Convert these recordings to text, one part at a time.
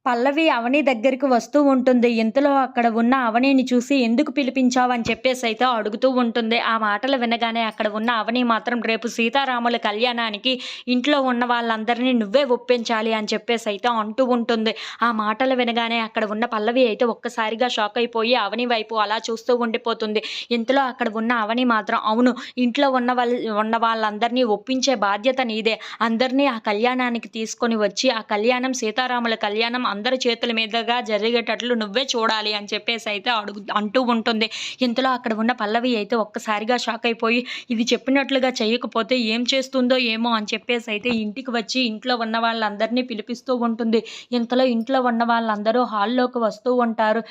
పల్లవి అవని దగ్గరికి వస్తూ ఉంటుంది. ఇంతలో అక్కడ ఉన్న అవనిని చూసి ఎందుకు పిలిపించావని చెప్పేసైతే అడుగుతూ ఉంటుంది. ఆ మాటలు వినగానే అక్కడ ఉన్న అవని మాత్రం రేపు సీతారాముల కళ్యాణానికి ఇంట్లో ఉన్న వాళ్ళందరినీ నువ్వే ఒప్పించాలి అని చెప్పేసైతే అంటూ ఉంటుంది. ఆ మాటలు వినగానే అక్కడ ఉన్న పల్లవి అయితే ఒక్కసారిగా షాక్ అయిపోయి అవని వైపు అలా చూస్తూ ఉండిపోతుంది. ఇంతలో అక్కడ ఉన్న అవని మాత్రం అవును, ఇంట్లో ఉన్న వాళ్ళందరినీ ఒప్పించే బాధ్యత నీదే. అందరినీ ఆ కళ్యాణానికి తీసుకొని వచ్చి ఆ కళ్యాణం సీతారాముల కళ్యాణం అందరి చేతుల మీదుగా జరిగేటట్లు నువ్వే చూడాలి అని చెప్పేసైతే అంటూ ఉంటుంది. ఇంతలో అక్కడ ఉన్న పల్లవి అయితే ఒక్కసారిగా షాక్ అయిపోయి ఇది చెప్పినట్లుగా చేయకపోతే ఏం చేస్తుందో ఏమో అని చెప్పేసైతే ఇంటికి వచ్చి ఇంట్లో ఉన్న వాళ్ళందరినీ పిలిపిస్తూ ఉంటుంది. ఇంతలో ఇంట్లో ఉన్న వాళ్ళందరూ హాల్లోకి వస్తూ ఉంటారు.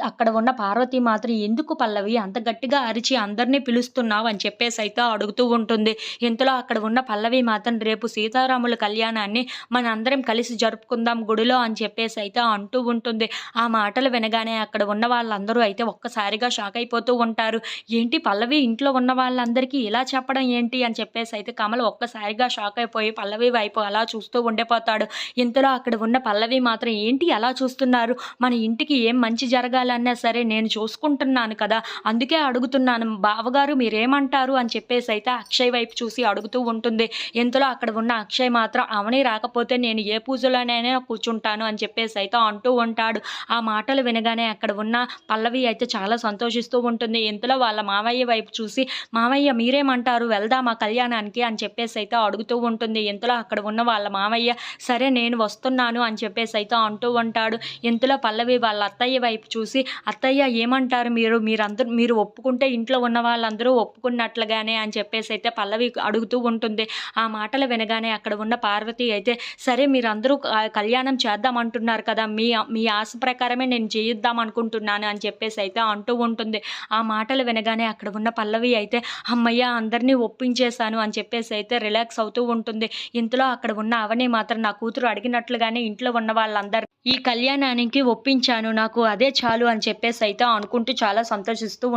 అక్కడ ఉన్న పార్వతి మాత్రం ఎందుకు పల్లవి అంత గట్టిగా అరిచి అందరినీ పిలుస్తున్నావు అని చెప్పేసైతే అడుగుతూ ఉంటుంది. ఇంతలో అక్కడ ఉన్న పల్లవి మాత్రం రేపు సీతారాముల కళ్యాణాన్ని మనందరం కలిసి జరుపుకుందాం గుడిలో అని చెప్పేసైతే అంటూ ఉంటుంది. ఆ మాటలు వినగానే అక్కడ ఉన్న వాళ్ళందరూ అయితే ఒక్కసారిగా షాక్ అయిపోతూ ఉంటారు. ఏంటి పల్లవి ఇంట్లో ఉన్న వాళ్ళందరికీ ఇలా చెప్పడం ఏంటి అని చెప్పేసైతే కమల్ ఒక్కసారిగా షాక్ అయిపోయి పల్లవి వైపు అలా చూస్తూ ఉండిపోతాడు. ఇంతలో అక్కడ ఉన్న పల్లవి మాత్రం ఏంటి అలా చూస్తున్నారు, మన ఇంటికి ఏం మంచి జరగాలన్నా సరే నేను చూసుకుంటున్నాను కదా, అందుకే అడుగుతున్నాను బావగారు మీరేమంటారు అని చెప్పేసైతే అక్షయ్ వైపు చూసి అడుగుతూ ఉంటుంది. ఇంతలో అక్కడ ఉన్న అక్షయ్ మాత్రం అవని రాకపోతే నేను ఏ పూజలోనైనా కూర్చుంటాను అని చెప్పేసైతే అంటూ ఉంటాడు. ఆ మాటలు వినగానే అక్కడ ఉన్న పల్లవి అయితే చాలా సంతోషిస్తూ ఉంటుంది. ఇంతలో వాళ్ళ మావయ్య వైపు చూసి మావయ్య మీరేమంటారు వెళ్దామా కళ్యాణానికి అని చెప్పేసైతే అడుగుతూ ఉంటుంది. ఇంతలో అక్కడ ఉన్న వాళ్ళ మావయ్య సరే నేను వస్తున్నాను అని చెప్పేసైతే అంటూ ఉంటాడు. ఇంతలో పల్లవి వాళ్ళ అత్తయ్య వైపు చూసి అత్తయ్య ఏమంటారు మీరు ఒప్పుకుంటే ఇంట్లో ఉన్న వాళ్ళందరూ ఒప్పుకున్నట్లుగానే అని చెప్పేసైతే పల్లవి అడుగుతూ ఉంటుంది. ఆ మాటలు వినగానే అక్కడ ఉన్న పార్వతి అయితే సరే మీరందరూ కళ్యాణం చేద్దాం అంటున్నారు కదా, మీ ఆశ ప్రకారమే నేను చేయిద్దాం అనుకుంటున్నాను అని చెప్పేసైతే అంటూ ఉంటుంది. ఆ మాటలు వినగానే అక్కడ ఉన్న పల్లవి అయితే హమ్మయ్య అందరినీ ఒప్పించేశాను అని చెప్పేసైతే రిలాక్స్ అవుతూ ఉంటుంది. ఇంతలో అక్కడ ఉన్న అవని మాత్రం నా కూతురు అడిగినట్లుగానే ఇంట్లో ఉన్న వాళ్ళందరూ ఈ కళ్యాణానికి ఒప్పించాను, నాకు అదే చాలు అని చెప్పేసైతే అనుకుంటూ చాలా సంతోషిస్తూ